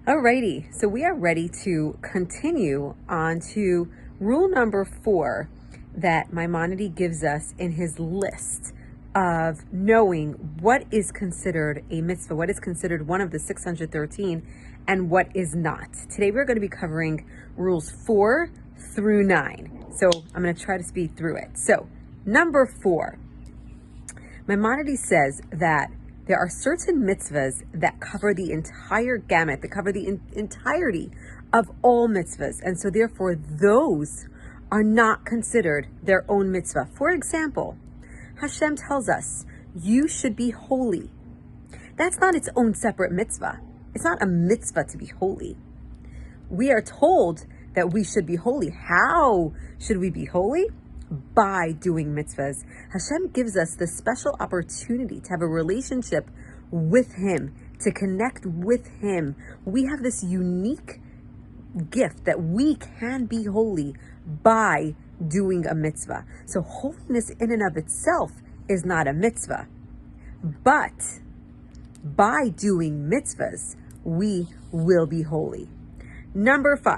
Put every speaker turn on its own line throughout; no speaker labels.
Alrighty, so we are ready to continue on to rule number 4 that Maimonides gives us in his list of knowing what is considered a mitzvah, what is considered one of the 613, and what is not. Today we're going to be covering rules 4 through 9. So I'm going to try to speed through it. So number 4, Maimonides says that there are certain mitzvahs that cover the entire gamut, that cover the entirety of all mitzvahs. And so therefore those are not considered their own mitzvah. For example, Hashem tells us, you should be holy. That's not its own separate mitzvah. It's not a mitzvah to be holy. We are told that we should be holy. How should we be holy? By doing mitzvahs. Hashem gives us the special opportunity to have a relationship with Him, to connect with Him. We have this unique gift that we can be holy by doing a mitzvah. So holiness in and of itself is not a mitzvah, but by doing mitzvahs, we will be holy. Number 5,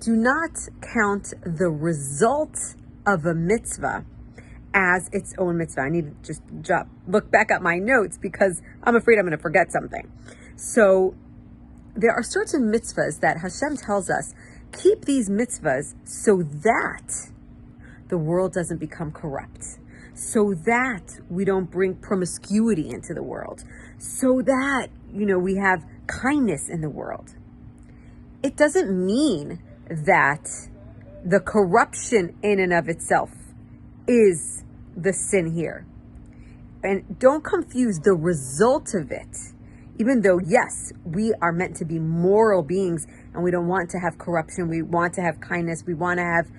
do not count the result of a mitzvah as its own mitzvah. I need to just look back at my notes because I'm afraid I'm going to forget something. So there are certain mitzvahs that Hashem tells us, keep these mitzvahs so that the world doesn't become corrupt, so that we don't bring promiscuity into the world, so that, we have kindness in the world. It doesn't mean that the corruption in and of itself is the sin here. And don't confuse the result of it. Even though, yes, we are meant to be moral beings and we don't want to have corruption. We want to have kindness. We want to have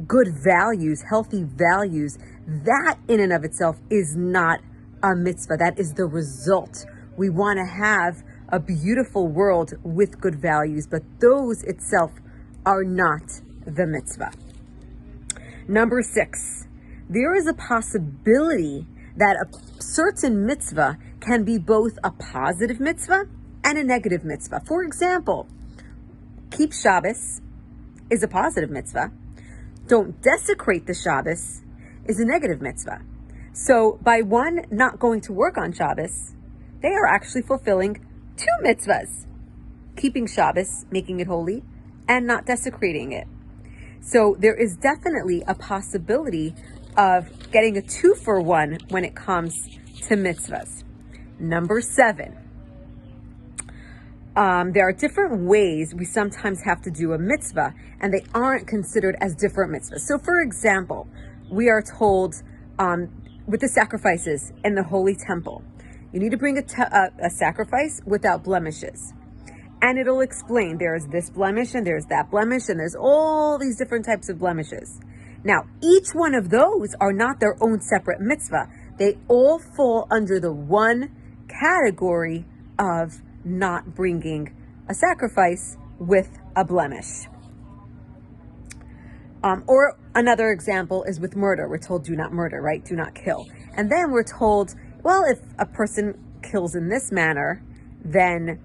good values, healthy values. That in and of itself is not a mitzvah. That is the result. We want to have a beautiful world with good values, but those itself are not the mitzvah. Number 6, there is a possibility that a certain mitzvah can be both a positive mitzvah and a negative mitzvah. For example, keep Shabbos is a positive mitzvah. Don't desecrate the Shabbos is a negative mitzvah. So by one not going to work on Shabbos, they are actually fulfilling 2 mitzvahs. Keeping Shabbos, making it holy, and not desecrating it. So there is definitely a possibility of getting a 2-for-1 when it comes to mitzvahs. Number 7, there are different ways we sometimes have to do a mitzvah, and they aren't considered as different mitzvahs. So for example, we are told with the sacrifices in the holy temple, you need to bring a sacrifice without blemishes. And it'll explain there's this blemish and there's that blemish and there's all these different types of blemishes. Now, each one of those are not their own separate mitzvah. They all fall under the one category of not bringing a sacrifice with a blemish. Or another example is with murder. We're told do not murder, right? Do not kill. And then we're told, well, if a person kills in this manner, then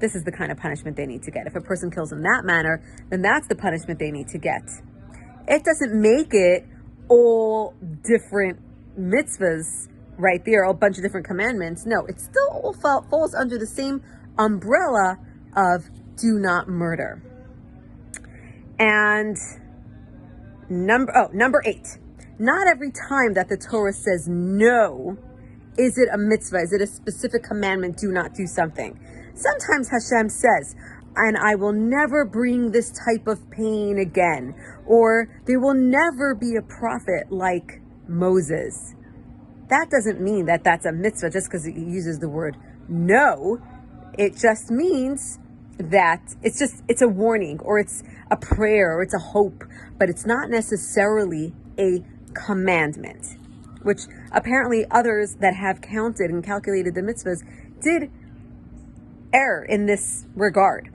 this is the kind of punishment they need to get. If a person kills in that manner, then that's the punishment they need to get. It doesn't make it all different mitzvahs right there, a bunch of different commandments. No, it still all falls under the same umbrella of do not murder. And number 8, not every time that the Torah says no, is it a mitzvah? Is it a specific commandment? Do not do something. Sometimes Hashem says, and I will never bring this type of pain again, or there will never be a prophet like Moses. That doesn't mean that that's a mitzvah just because it uses the word no. It just means that it's a warning, or it's a prayer, or it's a hope, but it's not necessarily a commandment, which apparently others that have counted and calculated the mitzvahs did err in this regard.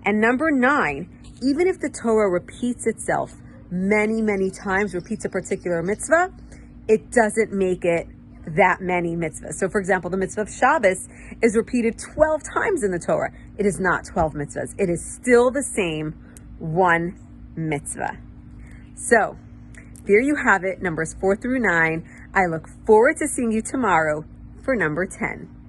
And number 9, even if the Torah repeats itself many, many times, repeats a particular mitzvah, it doesn't make it that many mitzvahs. So for example, the mitzvah of Shabbos is repeated 12 times in the Torah. It is not 12 mitzvahs. It is still the same one mitzvah. So there you have it, numbers 4 through 9. I look forward to seeing you tomorrow for number 10.